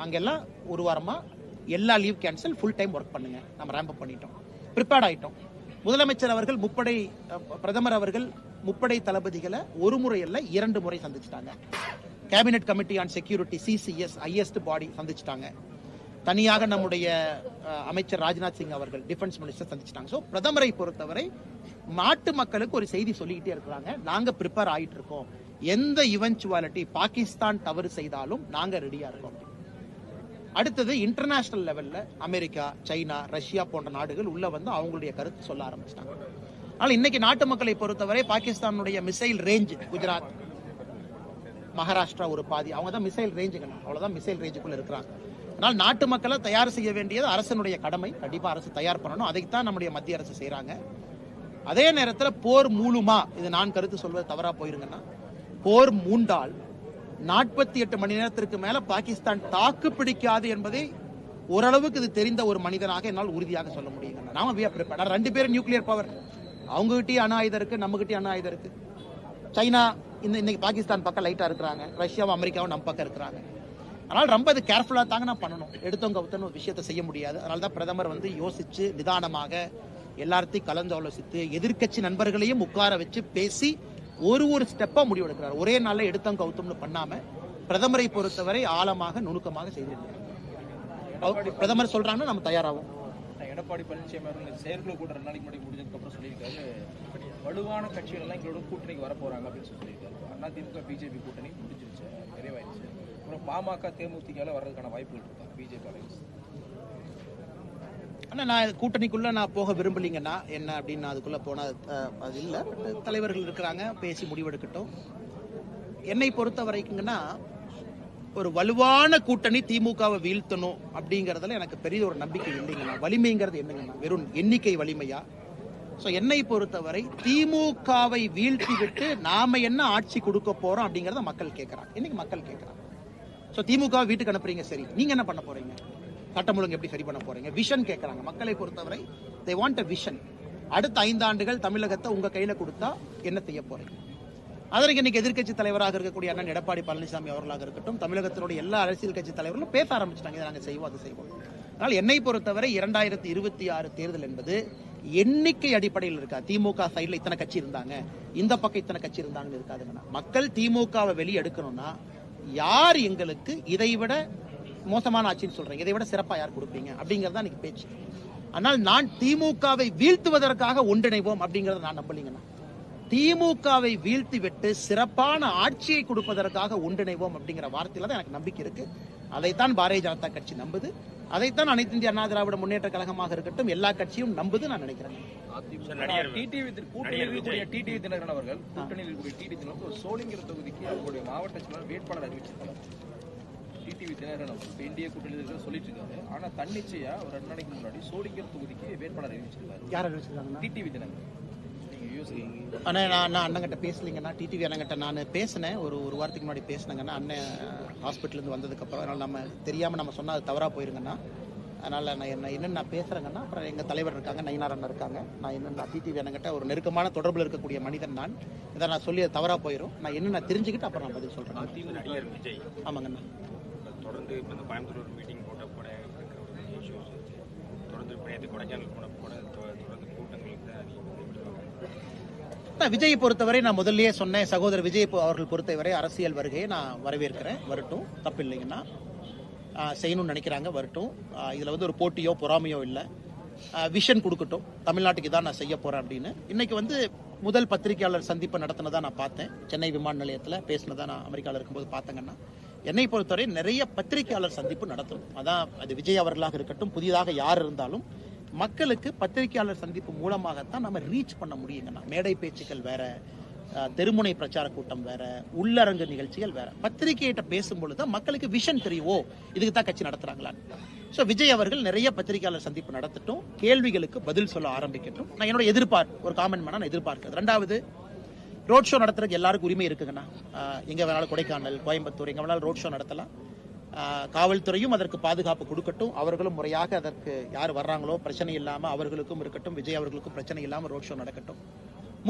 அங்கெல்லாம் ஒரு வாரமா எல்லா leave cancel, full time work பண்ணுங்க. நம்ம ரேம்ப் அப் பண்ணிட்டோம், ப்ரிப்பேர்ட் ஆயிட்டோம். முதலமைச்சர் அவர்கள் பிரதமர் அவர்கள் முப்படை தளபதிகளை ஒரு முறை அல்ல 2 முறை சந்திச்சிட்டாங்க. Cabinet committee on security CCS highest body சந்திச்சிட்டாங்க. தனியாக நம்முடைய அமைச்சர் ராஜ்நாத் சிங் அவர்கள் டிஃபென்ஸ் மினிஸ்டர் சந்திச்சிட்டாங்க. ஸோ பிரதமரை பொறுத்தவரை நாட்டு மக்களுக்கு ஒரு செய்தி சொல்லிக்கிட்டே இருக்கிறாங்க, நாங்க ப்ரிப்பேர் ஆயிட்டு இருக்கோம், எந்த இவென்ச்சுவாலிட்டி பாகிஸ்தான் தவறு செய்தாலும் நாங்க ரெடியா இருக்கோம். அடுத்தது, இன்டர்நேஷனல் லெவல்ல அமெரிக்கா, சைனா, ரஷ்யா போன்ற நாடுகள் உள்ள அவங்களுடைய கருத்து சொல்ல ஆரம்பிச்சிட்டாங்க. ஆனால் இன்னைக்கு நாட்டு மக்களை பொறுத்தவரை பாகிஸ்தானுடைய மிசைல் ரேஞ்ச், குஜராத், மகாராஷ்டிரா ஒரு பாதி, அவங்க தான் மிசைல் ரேஞ்சுங்க, அவ்வளவுதான் மிசைல் ரேஞ்சுக்குள்ள இருக்கிறாங்க. அதனால் நாட்டு மக்களை தயார் செய்ய வேண்டியது அரசனுடைய கடமை. கண்டிப்பா அரசு தயார் பண்ணணும், அதைத்தான் நம்முடைய மத்திய அரசு செய்யறாங்க. அதே நேரத்தில் போர் மூலுமா, இது நான் கருத்து சொல்வது தவறா போயிருங்கன்னா, போர் மூண்டால் 48 மணி நேரத்திற்கு மேல பாகிஸ்தான் தாக்கு பிடிக்காது என்பதை ஓரளவுக்கு இது தெரிந்த ஒரு மனிதனாக என்னால் உறுதியாக சொல்ல முடியுங்க. நாம ரெண்டு பேரும் நியூக்ளியர் பவர், அவங்க கிட்டயும் அணு ஆயுதம் இருக்கு, நம்ம கிட்டயும் அணு ஆயுதம் இருக்கு. சைனா இன்னைக்கு பாகிஸ்தான் பக்கம் லைட்டா இருக்கிறாங்க, ரஷ்யாவும் அமெரிக்காவும் நம்ம பக்கம் இருக்கிறாங்க. அதனால ரொம்ப அது கேர்ஃபுல்லா தாங்க நான் பண்ணணும். எடுத்தவங்க கவுத்தன்னு ஒரு விஷயத்தை செய்ய முடியாது. அதனால தான் பிரதமர் யோசிச்சு நிதானமாக எல்லாத்தையும் கலந்து ஆலோசித்து எதிர்க்கட்சி நண்பர்களையும் உட்கார வச்சு பேசி ஒரு ஸ்டெப்பா முடிவு எடுக்கிறார். ஒரே நாள்ல எடுத்தவங்க கவுத்தம்னு பண்ணாம பிரதமரை பொறுத்தவரை ஆழமாக நுணுக்கமாக செய்திருக்கிறார். பிரதமர் சொல்றாங்கன்னா நம்ம தயாராகும். எடப்பாடி பழனிசாமி அவர்கள் செயற்குழு கூட்டம் 2 நாளைக்கு முன்னாடி முடிஞ்சதுக்கு அப்புறம் சொல்லியிருக்காரு, வலுவான கட்சிகள் எல்லாம் எங்களோட கூட்டணிக்கு வர போறாங்க அப்படின்னு சொல்லியிருக்காரு. அதிமுக BJP கூட்டணி முடிஞ்சிருச்சு, நிறைவாயிருச்சு. அப்புறம் பாமக தேமுதிக வர்றதுக்கான வாய்ப்புகள் இருக்கா BJP அலைன்ஸ்? ஆனால் நான் கூட்டணிக்குள்ள நான் போக விரும்பலிங்கன்னா என்ன அப்படின்னு அதுக்குள்ள போன அது இல்லை. தலைவர்கள் இருக்கிறாங்க, பேசி முடிவெடுக்கட்டும். என்னை பொறுத்த வரைக்குங்கன்னா ஒரு வலுவான கூட்டணி திமுகவை வீழ்த்தணும் அப்படிங்கறதுல எனக்கு பெரிய ஒரு நம்பிக்கை இல்லைங்கண்ணா. வலிமைங்கிறது என்னங்கண்ணா, வெறும் எண்ணிக்கை வலிமையா? ஸோ என்னை பொறுத்தவரை திமுகவை வீழ்த்தி விட்டு நாம என்ன ஆட்சி கொடுக்க போறோம் அப்படிங்கறத மக்கள் கேட்கறாங்க. இன்னைக்கு மக்கள் கேட்கறாங்க. ஸோ திமுக வீட்டுக்கு அனுப்புறீங்க, சரி, நீங்க என்ன பண்ண போறீங்க? சட்டம் ஒழுங்கு எப்படி சரி பண்ண போறீங்க? விஷன் கேட்கறாங்க மக்களை பொறுத்தவரை. they want a vision. அடுத்த 5 ஆண்டுகள் தமிழகத்தை உங்க கையில கொடுத்தா என்ன செய்ய போறீங்க? அதற்கு இன்னைக்கு எதிர்க்கட்சி தலைவராக இருக்கக்கூடிய அண்ணன் எடப்பாடி பழனிசாமி அவர்களாக இருக்கட்டும், தமிழகத்தினுடைய எல்லா அரசியல் கட்சி தலைவர்களும் பேச ஆரம்பிச்சிட்டாங்க, இதை நாங்கள் செய்வோம், அதை செய்வோம். அதனால் என்னை பொறுத்தவரை 2026 தேர்தல் என்பது எண்ணிக்கை அடிப்படையில் இருக்கா. திமுக சைடுல இத்தனை கட்சி இருந்தாங்க, இந்த பக்கம் இத்தனை கட்சி இருந்தாங்கன்னு இருக்காதுங்கன்னா, மக்கள் திமுகவை வெளியே எடுக்கணும்னா யார் எங்களுக்கு இதைவிட மோசமான ஆட்சின்னு சொல்றீங்க, இதை விட சிறப்பா யார் கொடுப்பீங்க அப்படிங்கறத இன்னைக்கு பேச்சு. ஆனால் நான் திமுகவை வீழ்த்துவதற்காக ஒன்றிணைவோம் அப்படிங்கறத நான் நம்பலீங்கன்னா, திமுகவை வீழ்த்தி விட்டு சிறப்பான ஆட்சியை கொடுப்பதற்காக ஒன்றிணைவோம் அப்படிங்கிற வார்த்தையில தான் எனக்கு நம்பிக்கை இருக்கு. அதைத்தான் பாரதிய ஜனதா கட்சி நம்புது, அதைத்தான் அனைத்து இந்திய அண்ணா திராவிட முன்னேற்ற கழகமாக இருக்கட்டும் எல்லா கட்சியும் நம்புது நான் நினைக்கிறேன். டிடிவி தினகரன் அவர்கள் கூட்டணியில் இருக்கக்கூடிய டிடிவி தினகரன் ஒரு சோளிங்கர் தொகுதிக்கு அவங்களுடைய மாவட்ட செயலாளர் வேட்பாளர் அறிவிச்சிருக்காங்க. டிடிவி தினகரன் அவர்கள் என்டிஏ கூட்டணியில் சொல்லிட்டு இருக்காரு. ஆனா தன்னிச்சையா ஒரு 2 நாளைக்கு முன்னாடி சோளிங்கர் தொகுதிக்கு வேட்பாளர் அறிவிச்சிருக்காரு. யார் அறிவிச்சிருக்காங்க? டிடிவி தினகரன். நான் அண்ணங்கிட்ட பேசலீங்கன்னா, டிடிவி அண்ணங்கிட்ட நான் பேசினேன், ஒரு வாரத்துக்கு முன்னாடி பேசினேங்கன்னா, அண்ணன் ஹாஸ்பிட்டலேருந்து வந்ததுக்கு அப்புறம், அதனால நம்ம தெரியாம நம்ம சொன்னா அது தவறா போயிருங்கன்னா, அதனால நான் என்னென்ன பேசுறேங்கன்னா, அப்புறம் எங்க தலைவர் இருக்காங்க, நயினார் அண்ணன் இருக்காங்க, நான் என்னென்ன டிடிவி அண்ணங்கிட்ட ஒரு நெருக்கமான தொடர்பில் இருக்கக்கூடிய மனிதன் நான், இதை நான் சொல்லி அது தவறா போயிடும். நான் என்னென்ன தெரிஞ்சுக்கிட்டு அப்புறம் நான் பதில் சொல்றேன். நடிகர் விஜய் ஆமாங்கண்ணா, தொடர்ந்து இப்போ இந்த கோயம்புத்தூர் ஒரு மீட்டிங் போட்ட கூட இஷ்யூஸ் தொடர்ந்து நேற்று கொடைக்கானல் போன கூட தொடர்ந்து கூட்டங்களுக்கு தான் விஜயை பொறுத்தவரை நான் முதல்லயே சொன்னேன், சகோதரர் விஜய் அவர்கள் பொறுத்தவரை அரசியல் வருகையை நான் வரவேற்கிறேன், வரட்டும், தப்பு இல்லைங்கன்னா செய்யணும்னு நினைக்கிறாங்க, வரட்டும். இதுல ஒரு போட்டியோ பொறாமையோ இல்லை, விஷன் கொடுக்கட்டும், தமிழ்நாட்டுக்கு தான் நான் செய்ய போறேன் அப்படின்னு. இன்னைக்கு முதல் பத்திரிகையாளர் சந்திப்பு நடத்தினதா நான் பார்த்தேன், சென்னை விமான நிலையத்தில் பேசினதா நான் அமெரிக்காவில் இருக்கும்போது பார்த்தேங்கன்னா, என்னை பொறுத்தவரை நிறைய பத்திரிகையாளர் சந்திப்பு நடத்தணும். அதான் அது விஜய் அவர்களாக இருக்கட்டும், புதிதாக யார் இருந்தாலும் மக்களுக்கு பத்திரிகையாளர் சந்திப்பு மூலமாகத்தான் நம்ம ரீச் பண்ண முடியுங்கண்ணா. மேடை பேச்சுக்கள் வேற, தெருமுனை பிரச்சார கூட்டம் வேற, உள்ளரங்கு நிகழ்ச்சிகள் வேற. பத்திரிகையிட்ட பேசும்பொழுது மக்களுக்கு விஷன் தெரியுவோ இதுக்கு தான் கட்சி நடத்துறாங்களான்னு. ஸோ விஜய் அவர்கள் நிறைய பத்திரிகையாளர் சந்திப்பு நடத்தட்டும், கேள்விகளுக்கு பதில் சொல்ல ஆரம்பிக்கட்டும். நான் என்னோட எதிர்பார்ப்பு ஒரு காமெண்ட் பண்ண நான் எதிர்பார்க்கிறேன். 2வது, ரோட் ஷோ நடத்துறதுக்கு எல்லாருக்கும் உரிமை இருக்குங்கண்ணா. எங்க வேணாலும் கொடைக்கானல், கோயம்புத்தூர் எங்க வேணாலும் ரோட் ஷோ நடத்தலாம். காவல்துறையும் அதற்கு பாதுகாப்பு கொடுக்கட்டும், அவர்களும் முறையாக அதற்கு யார் வர்றாங்களோ பிரச்சனை இல்லாம அவர்களுக்கும் இருக்கட்டும், விஜய் அவர்களுக்கும் பிரச்சனை இல்லாம ரோட் ஷோ நடக்கட்டும்.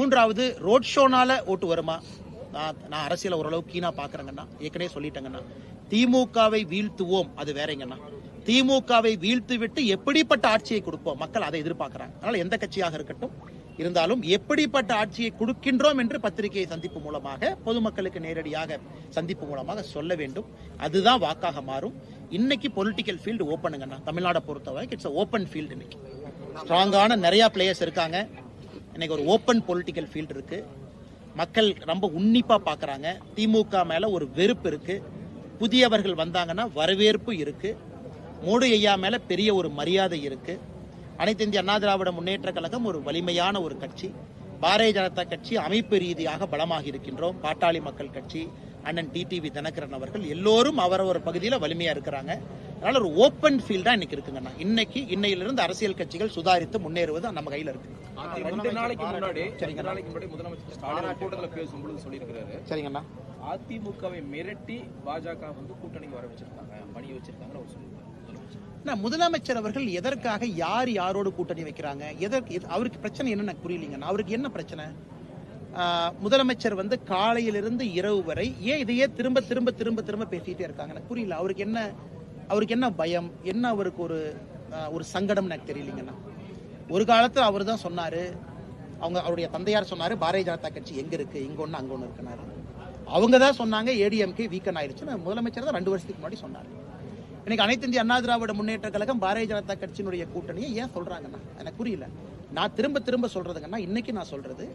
3வது, ரோட் ஷோனால ஓட்டு வருமா? நான் அரசியல ஓரளவு கீனா பாக்குறேங்கண்ணா, ஏற்கனவே சொல்லிட்டேங்கண்ணா. திமுகவை வீழ்த்துவோம் அது வேறங்கண்ணா, திமுகவை வீழ்த்து விட்டு எப்படிப்பட்ட ஆட்சியை கொடுப்போம் மக்கள் அதை எதிர்பார்க்கிறாங்க. அதனால எந்த கட்சியாக இருக்கட்டும் இருந்தாலும் எப்படிப்பட்ட ஆட்சியை கொடுக்கின்றோம் என்று பத்திரிகை சந்திப்பு மூலமாக பொதுமக்களுக்கு நேரடியாக சந்திப்பு மூலமாக சொல்ல வேண்டும். அதுதான் வாக்காக மாறும். இன்னைக்கு பொலிட்டிக்கல் ஃபீல்டு ஓப்பனுங்கண்ணா. தமிழ்நாடை பொறுத்தவரை இட்ஸ் ஓப்பன் ஃபீல்டு. இன்னைக்கு ஸ்ட்ராங்கான நிறைய பிளேயர்ஸ் இருக்காங்க. இன்னைக்கு ஒரு ஓப்பன் பொலிட்டிக்கல் ஃபீல்டு இருக்கு. மக்கள் ரொம்ப உன்னிப்பா பாக்குறாங்க. திமுக மேல ஒரு வெறுப்பு இருக்கு. புதியவர்கள் வந்தாங்கன்னா வரவேற்பு இருக்கு. மோடி ஐயா மேல பெரிய ஒரு மரியாதை இருக்கு. அனைத்து இந்திய அண்ணா திராவிட முன்னேற்ற கழகம் ஒரு வலிமையான ஒரு கட்சி. பாரதிய ஜனதா கட்சி அமைப்பு ரீதியாக பலமாக இருக்கின்றோம். பாட்டாளி மக்கள் கட்சி, அண்ணன் டிடிவி தினகரன் அவர்கள் எல்லோரும் அவரவர் பகுதியில் வலிமையா இருக்கிறாங்க. அதனால ஒரு ஓப்பன் ஃபீல்டா இன்னைக்கு இருக்குங்கண்ணா. இன்னையிலிருந்து அரசியல் கட்சிகள் சுதாரித்து முன்னேறுவது நம்ம கையில இருக்கு. 2 நாளைக்கு முன்னாடி முதலமைச்சர் ஸ்டாலின் கூட்டத்தில் பேசும்போது சொல்லியிருக்கிறாரு, சரிங்கண்ணா, அதிமுகவை மிரட்டி பாஜக கூட்டணிக்கு வர வச்சிருக்காங்க, பணிய வச்சிருக்காங்க அவர் சொல்லியிருக்காரு. முதலமைச்சர் அவர்கள் எதற்காக யாரோடு கூட்டணி வைக்கிறாங்க, அவருக்கு பிரச்சனை என்னன்னு புரியலீங்க. அவருக்கு என்ன பிரச்சனை? முதலமைச்சர் காலையிலிருந்து இரவு வரை ஏன் இதையே திரும்ப திரும்ப திரும்ப திரும்ப பேசிட்டே இருக்காங்க எனக்கு புரியல. அவருக்கு என்ன பயம், என்ன அவருக்கு ஒரு சங்கடம் எனக்கு தெரியலீங்கண்ணா. ஒரு காலத்துல அவர் தான் சொன்னாரு, அவருடைய தந்தையார் சொன்னாரு, பாரதிய ஜனதா கட்சி எங்க இருக்கு, இங்க ஒண்ணு அங்க ஒண்ணு இருக்குனாரு. அவங்க தான் சொன்னாங்க ஏடிஎம்கே வீக்கன் ஆயிடுச்சுன்னு. முதலமைச்சர் தான் 2 வருஷத்துக்கு முன்னாடி சொன்னாரு. இன்னைக்கு அனைத்து இந்திய அண்ணா திராவிட முன்னேற்ற கழகம் பாரதிய ஜனதா கட்சியினுடைய கூட்டணியை ஏன் சொல்றாங்கன்னா எனக்கு புரியல. நான் திரும்ப திரும்ப சொல்றதுங்கன்னா, இன்னைக்கு நான் சொல்றது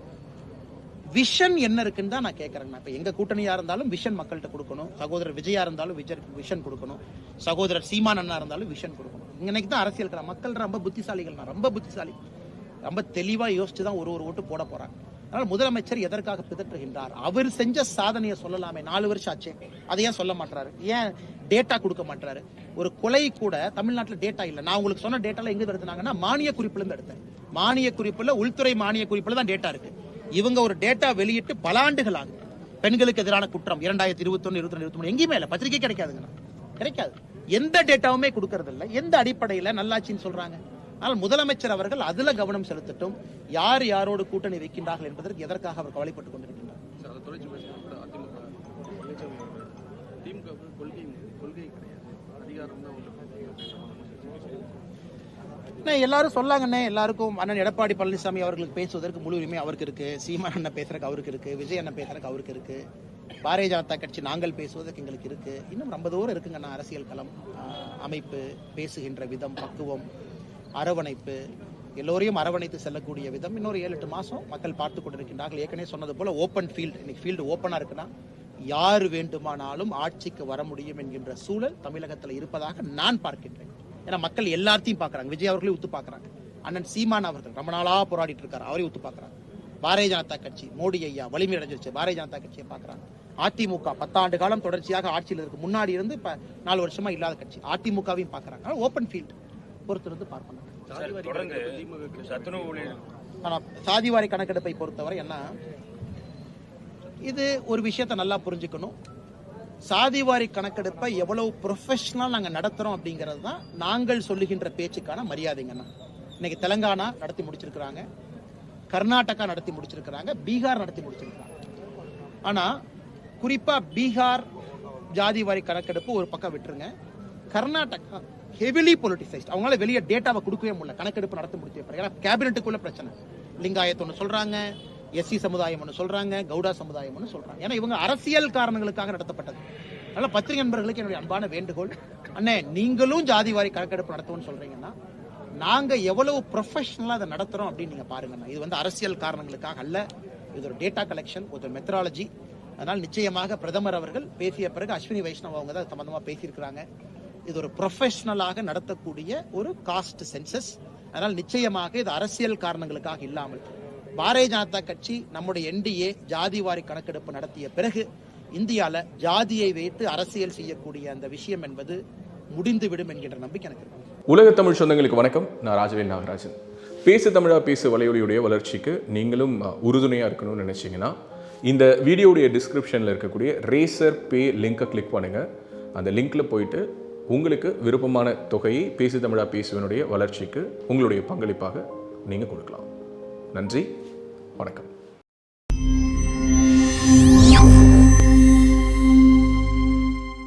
விஷன் என்ன இருக்குன்னு தான் நான் கேட்கறேன். இப்ப எங்க கூட்டணியா இருந்தாலும் விஷன் மக்கள்கிட்ட கொடுக்கணும். சகோதரர் விஜயா இருந்தாலும் விஷன் கொடுக்கணும். சகோதரர் சீமான் அண்ணா இருந்தாலும் விஷன் கொடுக்கணும். இன்னைக்கு தான் அரசியல் மக்கள் ரொம்ப புத்திசாலிகள், ரொம்ப புத்திசாலி, ரொம்ப தெளிவா யோசிச்சு தான் ஒரு ஓட்டு போட போறாங்க. அதனால முதலமைச்சர் எதற்காக பிதற்றுகின்றார்? அவர் செஞ்ச சாதனையை சொல்லலாமே, 4 வருஷம் ஆச்சு, அதை ஏன் சொல்ல மாட்டாரு? ஏன் டேட்டா கொடுக்க மாட்டாரு? ஒரு கொலை கூட தமிழ்நாட்டில் டேட்டா இல்ல. நான் உங்களுக்கு சொன்ன டேட்டால எங்க எடுத்தாங்கன்னா மானிய குறிப்புல இருந்து எடுத்தேன். மானிய குறிப்புல, உள்துறை மானிய குறிப்புல தான் டேட்டா இருக்கு. இவங்க ஒரு டேட்டா வெளியிட்டு பல ஆண்டுகள் ஆகுது. பெண்களுக்கு எதிரான குற்றம் 2021, 22, 23 எங்கேயுமே இல்ல. பத்திரிகை கிடைக்காதுங்க, கிடைக்காது. எந்த டேட்டாவுமே கொடுக்கறது இல்ல. எந்த அடிப்படையில நல்லாட்சின்னு சொல்றாங்க? ஆனால் முதலமைச்சர் அவர்கள் அதுல கவனம் செலுத்தட்டும். யாரோடு கூட்டணி வைக்கின்றார்கள் என்பதற்கு எதற்காக அவர் கவலைப்பட்டுக் கொண்டிருக்கின்றார்? எல்லாரும் சொல்லாங்கண்ணே, எல்லாருக்கும் அண்ணன் எடப்பாடி பழனிசாமி அவர்களுக்கு பேசுவதற்கு முழு உரிமை அவருக்கு இருக்கு, சீமான் அண்ணன் பேசுறதுக்கு அவருக்கு இருக்கு, விஜய் அண்ணன் பேசுறதுக்கு அவருக்கு இருக்கு, பாரதிய ஜனதா கட்சி நாங்கள் பேசுவதற்கு எங்களுக்கு இருக்கு. இன்னும் ரொம்ப தூரம் இருக்குங்கண்ணா. அரசியல் களம், அமைப்பு, பேசுகின்ற விதம், பக்குவம், அரவணைப்பு, எல்லோரையும் அரவணைத்து செல்லக்கூடிய விதம் இன்னொரு 7-8 மாசம் மக்கள் பார்த்து கொண்டிருக்கின்றார்கள். ஏற்கனவே சொன்னது போல ஓப்பன் ஃபீல்டு, இன்னைக்கு ஃபீல்டு ஓப்பனா இருக்குன்னா யார் வேண்டுமானாலும் ஆட்சிக்கு வர முடியும் என்கின்ற சூழல் தமிழகத்தில் இருப்பதாக நான் பார்க்கின்றேன். ஏன்னா மக்கள் எல்லாத்தையும் பார்க்கறாங்க. விஜய் அவர்களையும் உத்து பார்க்கறாங்க, அண்ணன் சீமான் அவர்கள் ரொம்ப நாளா போராடிட்டு இருக்காரு, அவரையும் உத்து பார்க்கறாங்க. பாரதிய ஜனதா கட்சி, மோடி ஐயா வலிமை அடைஞ்சிருச்சு, பாரதிய ஜனதா கட்சியை பார்க்கறாங்க. அதிமுக 10 ஆண்டு காலம் தொடர்ச்சியாக ஆட்சியில் இருக்கு, முன்னாடி இருந்து இப்ப 4 வருஷமா இல்லாத கட்சி, அதிமுகவையும் பார்க்கறாங்க. ஓப்பன் ஃபீல்டு பொறுத்திருந்து பார்க்கணும். ஆனா சாதிவாரி கணக்கெடுப்பை பொறுத்தவரை என்ன, இது ஒரு விஷயத்தை நல்லா புரிஞ்சுக்கணும். சாதிவாரி கணக்கெடுப்பை எவ்வளவு ப்ரொஃபஷனல் நாங்க நடத்துறோம் அப்படிங்கிறது தான் நாங்கள் சொல்லுகின்ற பேச்சுக்கான மரியாதைங்கண்ணா. இன்னைக்கு தெலங்கானா நடத்தி முடிச்சிருக்கிறாங்க, கர்நாடகா நடத்தி முடிச்சிருக்கிறாங்க, பீகார் நடத்தி முடிச்சிருக்கிறாங்க. ஆனா குறிப்பா பீகார் ஜாதிவாரி கணக்கெடுப்பு ஒரு பக்கம் விட்டுருங்க, கர்நாடகா ஹெவிலி பொலிட்டிசைஸ்ட். அவங்களால வெளியே டேட்டாவை கொடுக்கவே முடியல. கணக்கெடுப்பு நடத்தி முடிச்சு ஏன்னா கேபினெட்டுக்குள்ள பிரச்சனை. லிங்காயத் ஒன்று சொல்றாங்க, எஸ்சி சமுதாயம் ஒன்று சொல்றாங்க, கவுடா சமுதாயம் ஒன்று சொல்றாங்க. ஏன்னா இவங்க அரசியல் காரணங்களுக்காக நடத்தப்பட்டது. அதனால பத்திரிகை நண்பர்களுக்கு என்னுடைய அன்பான வேண்டுகோள், அண்ணே நீங்களும் ஜாதிவாரி கணக்கெடுப்பு நடத்துவோம்னு சொல்றீங்கன்னா நாங்க எவ்வளவு ப்ரொஃபஷனலா அதை நடத்துறோம் அப்படின்னு நீங்க பாருங்கண்ணா. இது வந்து அரசியல் காரணங்களுக்காக அல்ல, இது ஒரு டேட்டா கலெக்ஷன், ஒரு மெத்தடாலஜி. அதனால் நிச்சயமாக பிரதமர் அவர்கள் பேசிய பிறகு அஸ்வினி வைஷ்ணவ் அவங்க தான் சம்பந்தமா பேசியிருக்கிறாங்க. இது ஒரு ப்ரொஃபஷனலாக நடத்தக்கூடிய ஒரு காஸ்ட் சென்சஸ். அதனால் நிச்சயமாக இது அரசியல் காரணங்களுக்காக இல்லாமல் பாரதிய ஜனதா கட்சி நம்முடைய என்டிஏ ஜாதிவாரி கணக்கெடுப்பு நடத்திய பிறகு இந்தியாவில் ஜாதியை வைத்து அரசியல் செய்யக்கூடிய அந்த விஷயம் என்பது முடிந்துவிடும் என்கின்ற நம்பிக்கை எனக்கு இருக்கு. உலக தமிழ் சொந்தங்களுக்கு வணக்கம். நான் ராஜவேல் நாகராஜன். பேசு தமிழா பேசு வலையொலியுடைய வளர்ச்சிக்கு நீங்களும் உறுதுணையாக இருக்கணும்னு நினைச்சீங்கன்னா இந்த வீடியோடைய டிஸ்கிரிப்ஷனில் இருக்கக்கூடிய ரேசர் பே லிங்கை கிளிக் பண்ணுங்கள். அந்த லிங்க்ல போயிட்டு உங்களுக்கு விருப்பமான தொகையை பேசு தமிழா பேசுவனுடைய வளர்ச்சிக்கு உங்களுடைய பங்களிப்பாக நீங்கள் கொடுக்கலாம். நன்றி, வணக்கம்.